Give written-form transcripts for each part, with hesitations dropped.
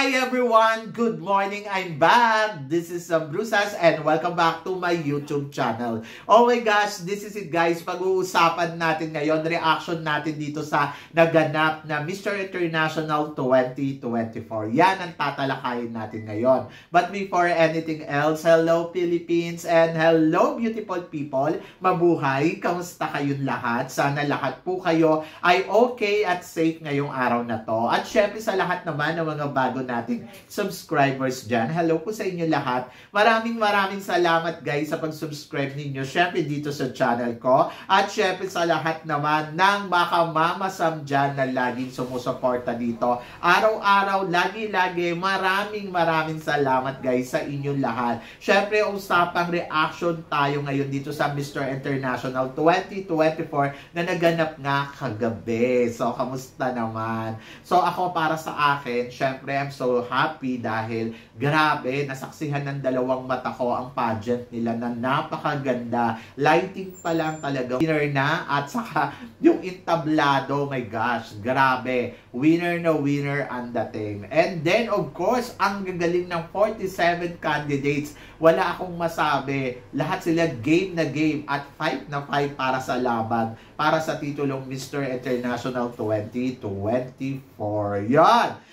Hi everyone! Good morning! I'm back! This is Brusas and welcome back to my YouTube channel. Oh my gosh, this is it guys. Pag-uusapan natin ngayon, reaction natin dito sa naganap na Mr. International 2024. Yan ang tatalakayin natin ngayon. But before anything else, hello Philippines and hello beautiful people. Mabuhay! Kamusta kayong lahat? Sana lahat po kayo ay okay at safe ngayong araw na to. At syempre sa lahat naman ng mga bago nating subscribers dyan. Hello po sa inyo lahat. Maraming salamat guys sa pag-subscribe ninyo. Syempre dito sa channel ko. At syempre sa lahat naman ng baka mamasam dyan na laging sumusuporta dito. Araw-araw, lagi-lagi, maraming salamat guys sa inyong lahat. Syempre usapang reaction tayo ngayon dito sa Mr. International 2024 na naganap nga kagabi. So, kamusta naman? So, ako para sa akin, syempre I'm so happy dahil grabe, nasaksihan ng dalawang mata ko ang pageant nila na napakaganda. Lighting pa lang talaga. Winner na at saka yung entablado, my gosh, grabe. Winner na winner ang dating. And then, of course, ang gagaling ng 47 candidates. Wala akong masabi. Lahat sila game na game at fight na fight para sa laban. Para sa titulong Mr. International 2024. Yan!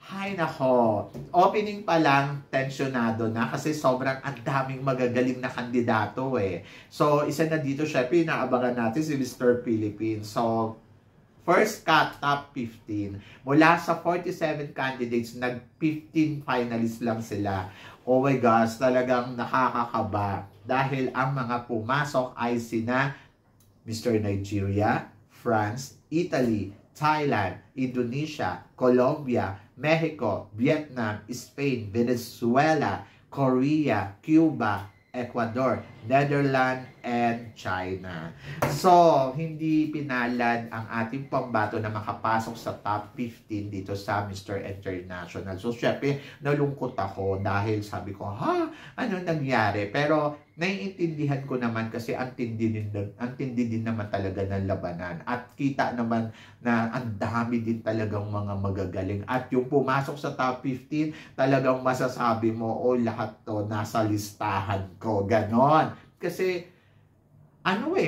Hay nako, opening pa lang, tensyonado na kasi sobrang ang daming magagaling na kandidato eh. So, isa na dito, syempre, inaabangan natin si Mr. Philippines. So, first cut, top 15. Mula sa 47 candidates, nag-15 finalists lang sila. Oh my gosh, talagang nakakakaba. Dahil ang mga pumasok ay sina Mr. Nigeria, France, Italy, Thailand, Indonesia, Colombia, Mexico, Vietnam, Spain, Venezuela, Korea, Cuba, Ecuador, Netherlands, and China. So, hindi pinalad ang ating pambato na makapasok sa top 15 dito sa Mr. International. So, syempre, nalungkot ako dahil sabi ko, ano nangyari? Pero, naiintindihan ko naman kasi ang tindi din naman talaga ng labanan. At kita naman na ang dami din talagang mga magagaling. At yung pumasok sa top 15, talagang masasabi mo, lahat to nasa listahan ko. Ganon. Kasi,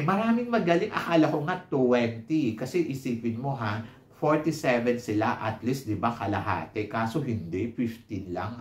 maraming magaling. Akala ko nga 20. Kasi isipin mo 47 sila at least, di ba, kalahati. Kaso hindi, 15 lang.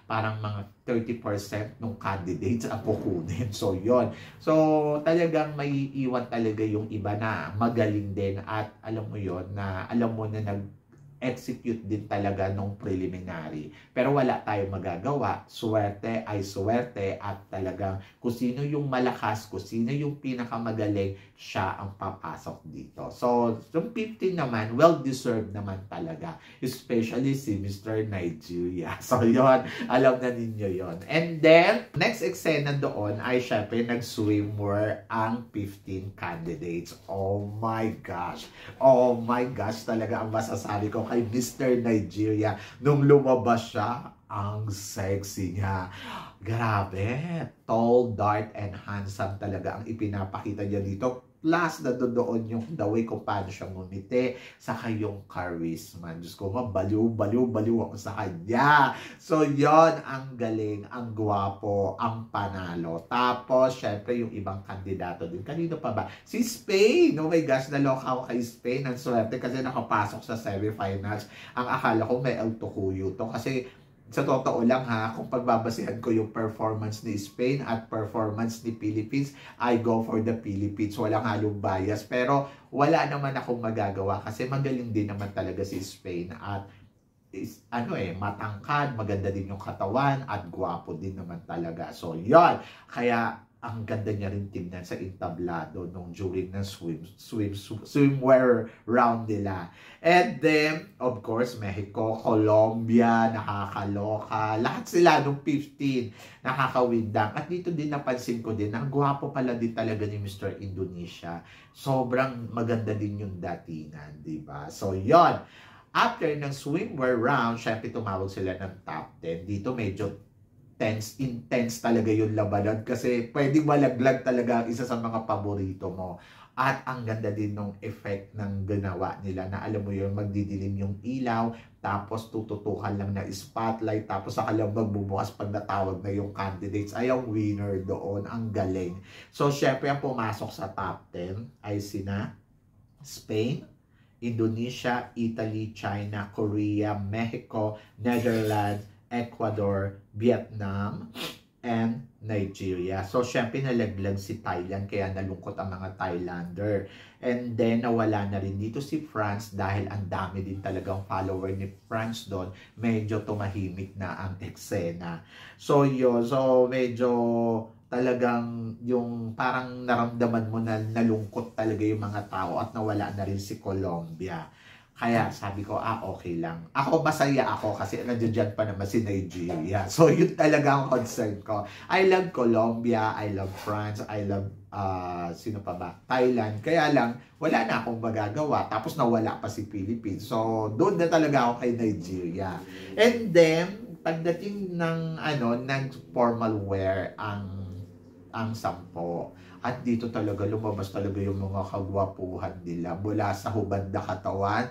Parang mga 30% ng candidates ang kukunin. So, yon. So, talagang may iwan talaga yung iba na magaling din at alam mo yon na alam mo na nag-execute din talaga nung preliminary. Pero wala tayong magagawa. Swerte ay swerte at talagang kung sino yung malakas, kung sino yung pinakamagaling, siya ang papasok dito. So, yung 15 naman, well-deserved naman talaga. Especially si Mr. Nigeria. So, yon, alam na ninyo yon. And then, next eksena doon ay syempre nag-swimwear ang 15 candidates. Oh my gosh. Oh my gosh, talaga ang masasabi ko kay Mr. Nigeria nung lumabas siya. Ang sexy niya. Grabe. Tall, dark, and handsome talaga ang ipinapakita niya dito. Plus, doon yung the way kung paano siya ngumiti, saka yung charisma. Diyos ko nga, baliw ako sa kanya. So, yon ang galing, ang gwapo, ang panalo. Tapos, syempre, yung ibang kandidato din. Kanino pa ba? Si Spain! Oh my gosh, naloka ako kay Spain. Ang swerte kasi nakapasok sa semifinals. Ang akala ko may autokuyo to. Kasi, sa totoo lang kung pagbabasihan ko yung performance ni Spain at performance ni Philippines, I go for the Philippines. Walang halong bias. Pero wala naman akong magagawa kasi magaling din naman talaga si Spain at matangkad, maganda din yung katawan at gwapo din naman talaga. So, yon. Kaya ang ganda niya rin tingnan sa entablado nung during ng swimwear round nila. And then, of course, Mexico, Colombia, nakakaloka. Lahat sila nung 15, nakakawindang. At dito din napansin ko din, ang gwapo pala din talaga ni Mr. Indonesia. Sobrang maganda din yung datingan, di ba? So, yon. After ng swimwear round, syempre tumawag sila ng top 10. Dito medyo intense talaga yung labanan kasi pwedeng malaglag talaga ang isa sa mga paborito mo. At ang ganda din ng effect ng ginawa nila na alam mo yun, magdidilim yung ilaw, tapos tututukan lang na spotlight, tapos saka lang magbubukas pag natawag na yung candidates. Ay, ang winner doon, ang galing. So, syempre, ang pumasok sa top 10 ay sina Spain, Indonesia, Italy, China, Korea, Mexico, Netherlands, Ecuador, Vietnam, and Nigeria. So, syempre nalaglag si Thailand kaya nalungkot ang mga Thailander. And then, nawala na rin dito si France dahil ang dami din talagang follower ni France doon. Medyo tumahimik na ang eksena. So, yun. So, medyo talagang yung parang naramdaman mo na nalungkot talaga yung mga tao at nawala na rin si Colombia. Kaya sabi ko, okay lang. Ako, masaya ako kasi nandiyan pa naman si Nigeria. So, yun talaga ang concern ko. I love Colombia, I love France, I love, sino pa ba? Thailand. Kaya lang, wala na akong magagawa. Tapos nawala pa si Philippines. So, doon na talaga ako kay Nigeria. And then, pagdating ng, ng formal wear, ang 10. At dito talaga lumabas talaga yung mga kagwapuhan nila mula sa hubad na katawan.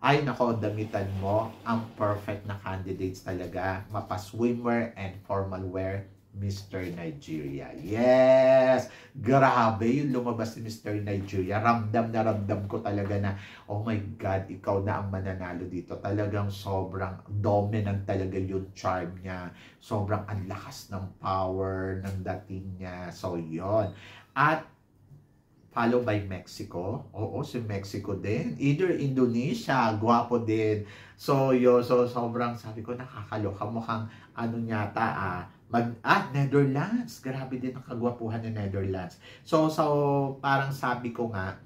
Ay nako, damitan mo ang perfect na candidates talaga. Mapa swimwear and formal wear, Mr. Nigeria. Yes! Grabe yung lumabas si Mr. Nigeria. Ramdam na ramdam ko talaga na, oh my God, ikaw na ang mananalo dito. Talagang sobrang dominant talaga yung charm niya. Sobrang ang lakas ng power ng dating niya. So, yon. At follow by Mexico. Oo, si Mexico din. Either Indonesia, gwapo din. So, so sobrang sabi ko, nakakaloka. Mukhang Netherlands. Grabe din ang kagwapuhan ng Netherlands. So parang sabi ko nga,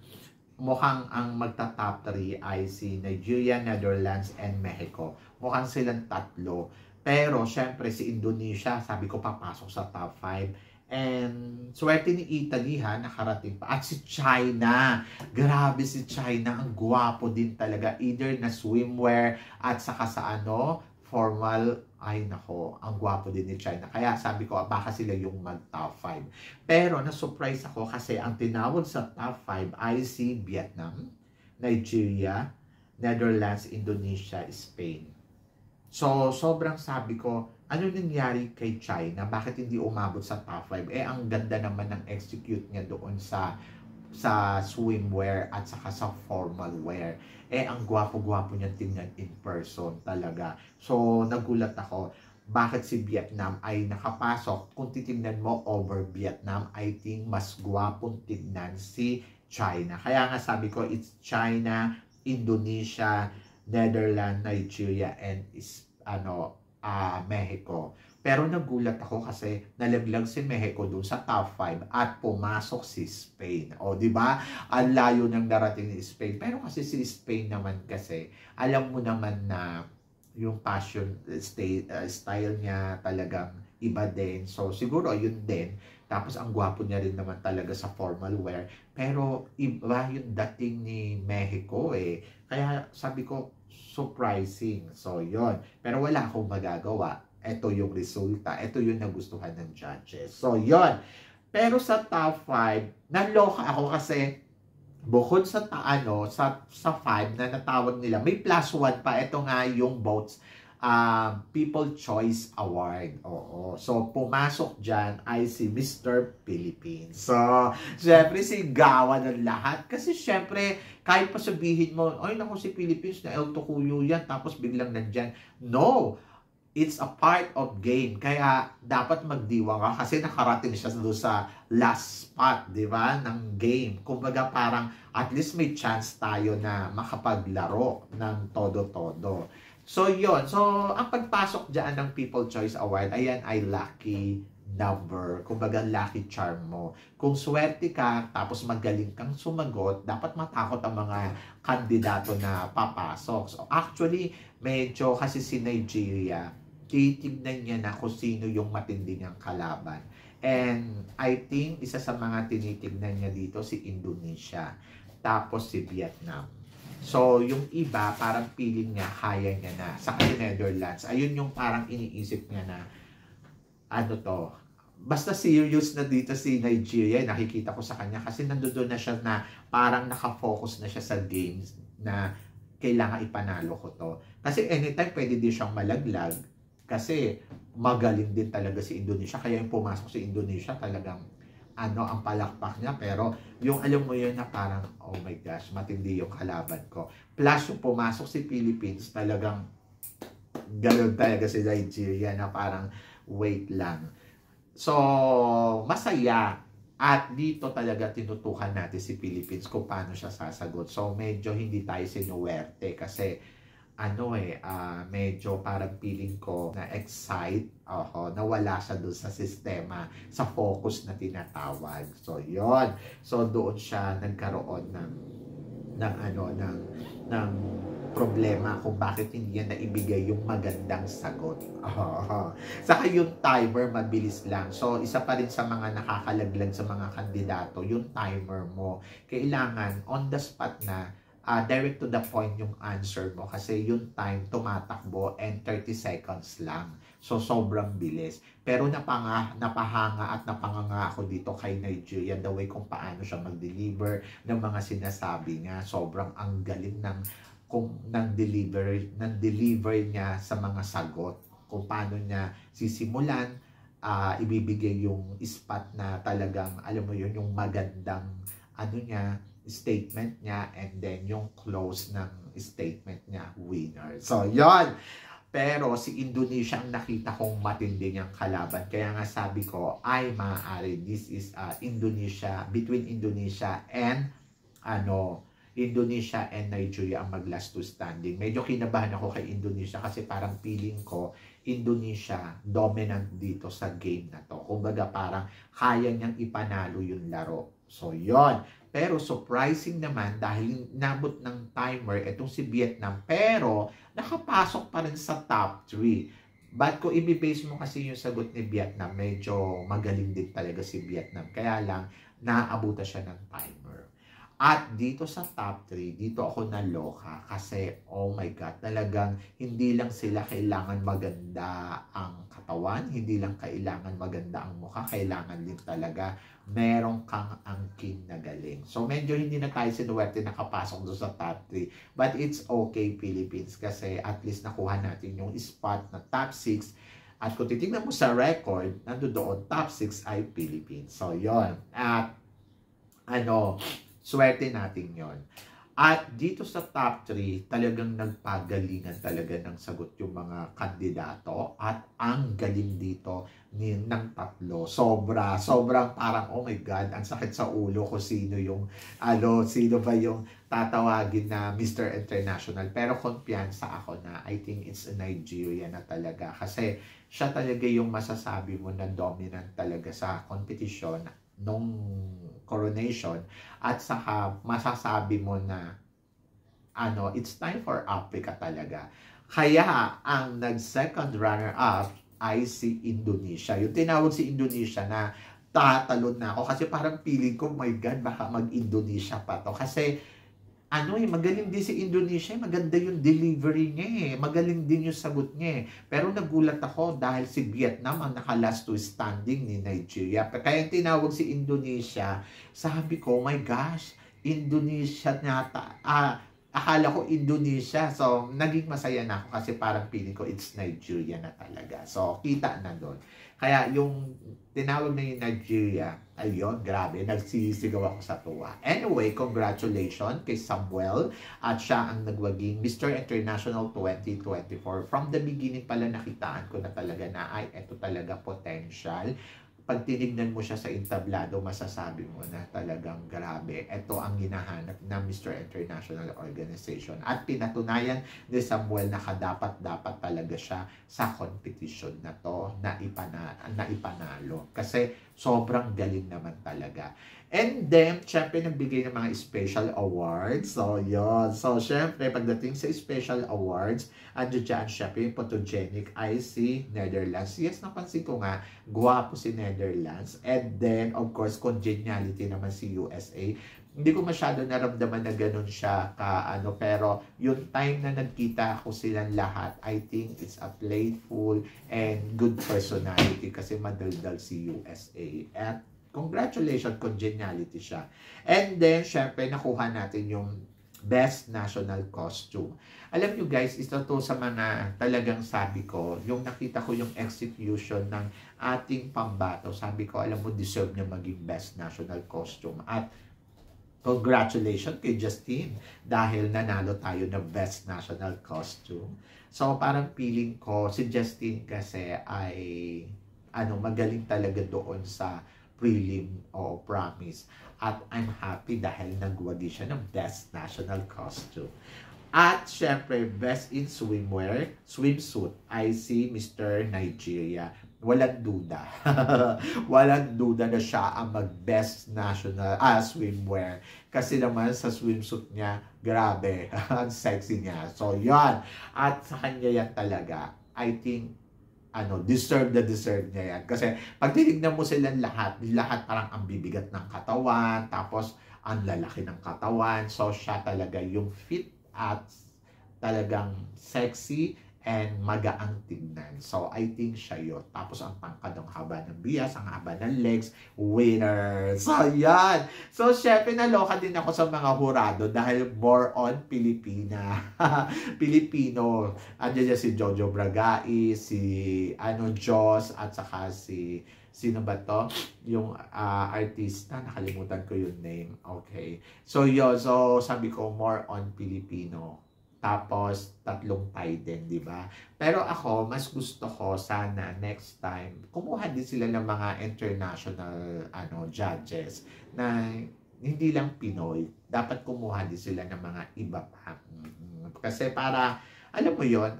mukhang ang magta-top 3 ay si Nigeria, Netherlands, and Mexico. Mukhang silang tatlo. Pero, syempre, si Indonesia, sabi ko, papasok sa top 5. And swerte ni Italy nakarating pa. At si China, grabe si China, ang gwapo din talaga. Either na swimwear at saka sa formal, ay nako, ang gwapo din ni China. Kaya sabi ko, baka sila yung mag-top 5. Pero na-surprise ako kasi ang tinawag sa top 5 ay si Vietnam, Nigeria, Netherlands, Indonesia, Spain. So, sobrang sabi ko, ano nangyari kay China? Bakit hindi umabot sa top 5? Ang ganda naman ng execute niya doon sa swimwear at saka sa formal wear. Ang gwapo-gwapo niya tingnan in person talaga. So, nagulat ako. Bakit si Vietnam ay nakapasok? Kung titignan mo over Vietnam, I think mas gwapong tignan si China. Kaya nga sabi ko, it's China, Indonesia, Netherlands, Nigeria, and Mexico. Pero nagulat ako kasi nalaglag si Mexico dun sa top 5 at pumasok si Spain. O, di ba? Ang layo ng darating ni Spain. Pero kasi si Spain naman kasi, alam mo naman na yung fashion style niya talagang iba din. So, siguro yun din. Tapos, ang gwapo niya rin naman talaga sa formal wear. Pero, iba yung dating ni Mexico Kaya, sabi ko, surprising. So, yon. Pero wala akong magagawa. Ito yung resulta. Ito yung nagustuhan ng judges. So, yon. Pero sa top 5, naloka ako kasi bukod sa sa 5 na natawag nila, may +1 pa. Ito nga yung votes People Choice Award. Oo. So, pumasok dyan ay si Mr. Philippines. So, syempre, sigawan ng lahat. Kasi, syempre, kahit pa sabihin mo, ay, naku, si Philippines na El Tocuyo yan, tapos biglang nandyan. No! It's a part of game. Kaya, dapat magdiwang ka kasi nakarating siya doon sa last spot, di ba, ng game. Kumbaga, parang at least may chance tayo na makapaglaro ng todo-todo. So, yon. So, ang pagpasok dyan ng People Choice Award, ayan ay lucky number. Kumbaga, lucky charm mo. Kung swerte ka, tapos magaling kang sumagot, dapat matakot ang mga kandidato na papasok. So, actually, medyo kasi si Nigeria, titignan niya na kung sino yung matindi niyang kalaban. And I think, isa sa mga tinitignan niya dito, si Indonesia. Tapos si Vietnam. So, yung iba, parang feeling niya, kaya niya na. Sa Netherlands, ayun yung parang iniisip niya na, basta serious na dito si Nigeria, nakikita ko sa kanya kasi nandoon na siya na parang nakafocus na siya sa games na kailangan ipanalo ko to. Kasi anytime pwede din siyang malaglag kasi magaling din talaga si Indonesia. Kaya yung pumasok si Indonesia talagang ang palakpak niya. Pero yung alam mo yun na parang, oh my gosh, matindi yung kalaban ko. Plus yung pumasok si Philippines, talagang gano'n talaga si Nigeria na parang wait lang. So, masaya. At dito talaga tinutukan natin si Philippines kung paano siya sasagot. So, medyo hindi tayo sinuwerte kasi medyo parang feeling ko na nawala siya doon sa sistema, sa focus na tinatawag. So, yon. So, doon siya nagkaroon ng problema kung bakit hindi niya naibigay yung magandang sagot. Saka yung timer, mabilis lang. So, isa pa rin sa mga nakakalaglag sa mga kandidato, yung timer mo. Kailangan, on the spot na, direct to the point yung answer mo kasi yung time tumatakbo and 30 seconds lang. So, sobrang bilis. Pero napahanga at napanganga ako dito kay Nigeria the way kung paano siya mag-deliver ng mga sinasabi niya. Sobrang ang galing ng deliver niya sa mga sagot. Kung paano niya sisimulan, ibibigay yung spot na talagang, alam mo yun, yung magandang statement niya, and then yung close ng statement niya, winner. So, yon. Pero si Indonesia ang nakita kong matindi niyang kalaban. Kaya nga sabi ko, ay maaari, this is Indonesia, between Indonesia and Indonesia and Nigeria ang mag-last to standing. Medyo kinabahan ako kay Indonesia kasi parang feeling ko Indonesia dominant dito sa game na to. Kumbaga parang kaya niyang ipanalo yung laro. So, yon. Pero surprising naman dahil nabot ng timer itong si Vietnam, pero nakapasok pa rin sa top 3. But kung i-base mo kasi yung sagot ni Vietnam, medyo magaling din talaga si Vietnam. Kaya lang, naaabutan siya ng timer. At dito sa top 3, dito ako naloka kasi, oh my God, talagang hindi lang sila kailangan maganda ang katawan, hindi lang kailangan maganda ang mukha, kailangan din talaga merong kang angking na galing. So, medyo hindi na tayo sinuwerte nakapasok doon sa top 3. But it's okay, Philippines, kasi at least nakuha natin yung spot na top 6. At kung titignan mo sa record, nandoon top 6 ay Philippines. So, yon. At, swerte natin yon. At dito sa top 3, talagang nagpagalingan talaga ng sagot yung mga kandidato. At ang galing dito ng tatlo. Sobrang parang, oh my God, ang sakit sa ulo ko sino ba yung tatawagin na Mr. International. Pero kumpiyansa ako na I think it's a Nigeria na talaga. Kasi siya talaga yung masasabi mo na dominant talaga sa competition nung coronation, at saka masasabi mo na it's time for Africa talaga. Kaya ang nag-second runner-up ay si Indonesia. Yung tinawag si Indonesia na tatalon na ako kasi parang feeling ko, my God, baka mag-Indonesia pa to. Kasi magaling din si Indonesia, maganda yung delivery niya magaling din yung sagot niya Pero nagulat ako dahil si Vietnam ang naka-last to standing ni Nigeria. Kaya tinawag si Indonesia, sabi ko, my gosh, Indonesia nata. Akala ko Indonesia. So, naging masaya na ako kasi parang feeling ko it's Nigeria na talaga. So, kita na doon. Kaya yung tinawag na yung Nigeria, ayun, grabe, nagsisigaw ako sa tuwa. Anyway, congratulations kay Samuel at siya ang nagwaging Mr. International 2024. From the beginning pala nakitaan ko na talaga na eto talaga potential. Pag tinignan mo siya sa entablado, masasabi mo na talagang grabe. Ito ang hinahanap ng Mr. International Organization. At pinatunayan ni Samuel na dapat talaga siya sa competition na to na ipanalo. Kasi sobrang galing naman talaga. And then, syempre, nagbigay ng mga special awards. So, yun. So, syempre, pagdating sa special awards, dyan, syempre, yung photogenic ay si Netherlands. Yes, napansin ko nga, guwapo si Netherlands. And then, of course, congeniality naman si USA. hindi ko masyado naramdaman na ganun siya pero yung time na nagkita ko silang lahat, I think it's a playful and good personality kasi madaldal si USA. At congratulations, congeniality siya. And then, syempre, nakuha natin yung Best National Costume. Alam nyo guys, ito to sa mga talagang sabi ko, yung nakita ko yung execution ng ating pambato, sabi ko, alam mo, deserve niya maging Best National Costume. At congratulations kay Justine dahil nanalo tayo ng Best National Costume. So parang feeling ko si Justine kasi ay magaling talaga doon sa prelim o promise. At I'm happy dahil nagwagi siya ng Best National Costume. At syempre, Best in Swimsuit ay si Mr. Nigeria. Walang duda. Walang duda na siya ang mag-best national swimwear. Kasi naman sa swimsuit niya, grabe, ang sexy niya. So, yan. At sa kanya yan talaga, I think, deserve niya yan. Kasi pag tinignan mo silang lahat parang ang bibigat ng katawan, tapos ang lalaki ng katawan. So, siya talaga yung fit at talagang sexy and magaang tignan. So, I think siya yun. Tapos, ang tangkad, ang haba ng bias, ang haba ng legs, winner. So, yan. So, syempre, naloka din ako sa mga hurado dahil more on Pilipina. Pilipino. Andiyan si Jojo Bragai, si Jos, at saka sino ba to? Yung artista, nakalimutan ko yung name. Okay. So, yun. So, sabi ko, more on Filipino. Tapos, 3 tie din, di ba? Pero ako, mas gusto ko sana next time, kumuha din sila ng mga international judges na hindi lang Pinoy. Dapat kumuha din sila ng mga iba pa. Kasi para, alam mo yon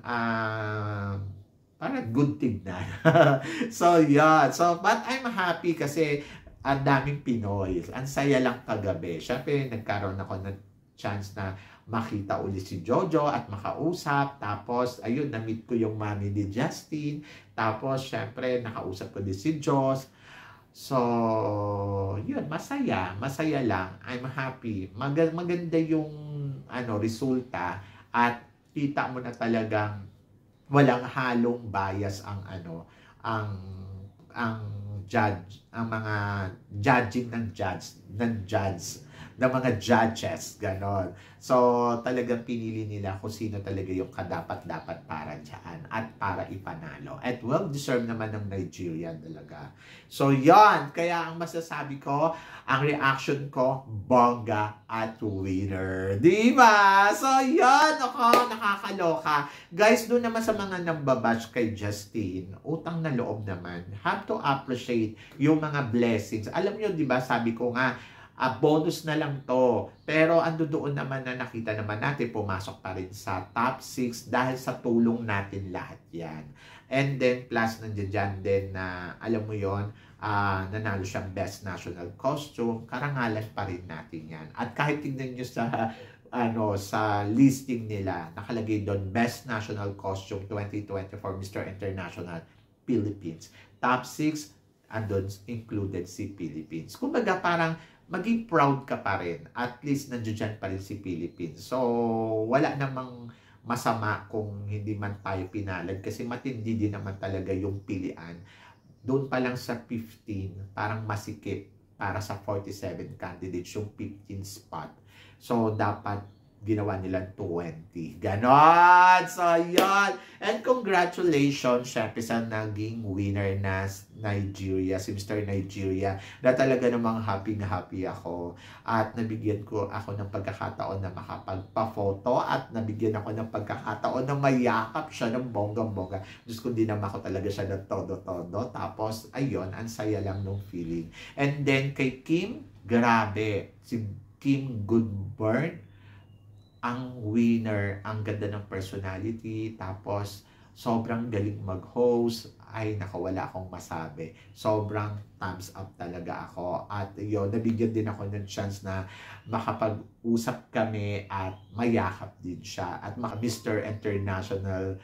para good tignan. So, yeah. So, but I'm happy kasi ang daming Pinoy. Ang saya lang kagabi. Siyempre, nagkaroon ako ng chance na makita ulit si Jojo at makausap. Tapos, ayun, na-meet ko yung mami ni Justine. Tapos, syempre, nakausap ko din si Jos. So, yun, masaya. Masaya lang. I'm happy. Maganda yung resulta. At kita mo na talagang walang halong bias ang judge, ang mga judging ng mga judges, ganon. So, talagang pinili nila kung sino talaga yung kadapat-dapat para dyan at para ipanalo. At well-deserved naman ng Nigerian talaga. So, yon. Kaya ang masasabi ko, ang reaction ko, bongga at winner. Diba? So, yon. Ako, nakakaloka. Guys, doon naman sa mga nambabash kay Justine, utang na loob naman. Have to appreciate yung mga blessings. Alam nyo, diba, sabi ko nga, bonus na lang to. Pero ando doon naman na nakita naman natin, pumasok pa rin sa top 6 dahil sa tulong natin lahat yan. And then plus nandiyan din na alam mo yon, nanalo siyang Best National Costume, karangalan pa rin natin yan. At kahit tingnan nyo sa listing nila, nakalagay doon Best National Costume 2024 Mr. International Philippines. Top 6 andun included si Philippines. Kumbaga parang maging proud ka pa rin. At least nandiyan pa rin si Philippines. So, wala namang masama kung hindi man tayo pinalad kasi matindi din naman talaga yung pilian. Doon pa lang sa 15, parang masikip para sa 47 candidates yung 15 spot. So, dapat ginawa nila 20. Ganon! So, yun! And congratulations, syempre, sa naging winner na Nigeria, si Mr. Nigeria, na talaga namang happy na happy ako. At nabigyan ko ako ng pagkakataon na makapagpa-photo at nabigyan ako ng pagkakataon na mayakap siya ng bonggang-bongga. Diyos ko, di naman ako talaga siya ng todo-todo. Tapos, ayun, ang saya lang nung feeling. And then, kay Kim, grabe. Si Kim Goodburn, ang winner, ang ganda ng personality, tapos sobrang galing mag-host, ay nakawala akong masabi. Sobrang thumbs up talaga ako. At yun, nabigyan din ako ng chance na makapag-usap kami at mayakap din siya. At Mr. International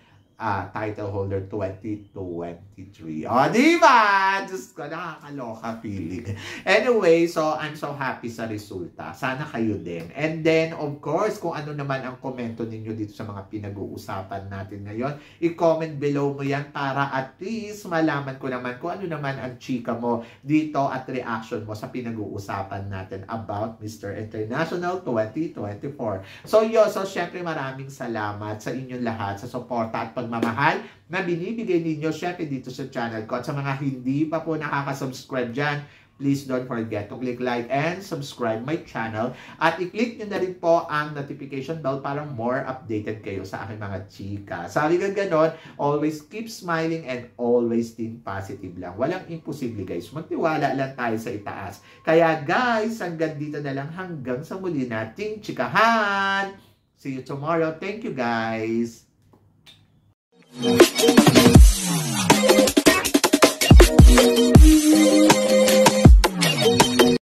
title holder 2023. O, diba? Diyos ko, nakakaloka feeling. Anyway, so I'm so happy sa resulta. Sana kayo din. And then, of course, kung ano naman ang komento ninyo dito sa mga pinag-uusapan natin ngayon, i-comment below mo yan para at least malaman ko naman kung ano naman ang chika mo dito at reaction mo sa pinag-uusapan natin about Mr. International 2024. So, so syempre maraming salamat sa inyong lahat sa suporta at pagmamahal na binibigay ninyo syempre dito sa channel ko. At sa mga hindi pa po nakaka-subscribe dyan, please don't forget to click like and subscribe my channel. At i-click nyo na rin po ang notification bell para more updated kayo sa aking mga chika. Sabi nga ganon, always keep smiling and always think positive lang. Walang imposible guys. Magtiwala lang tayo sa itaas. Kaya guys, hanggang dito na lang hanggang sa muli nating chikahan. See you tomorrow. Thank you guys. Thank you.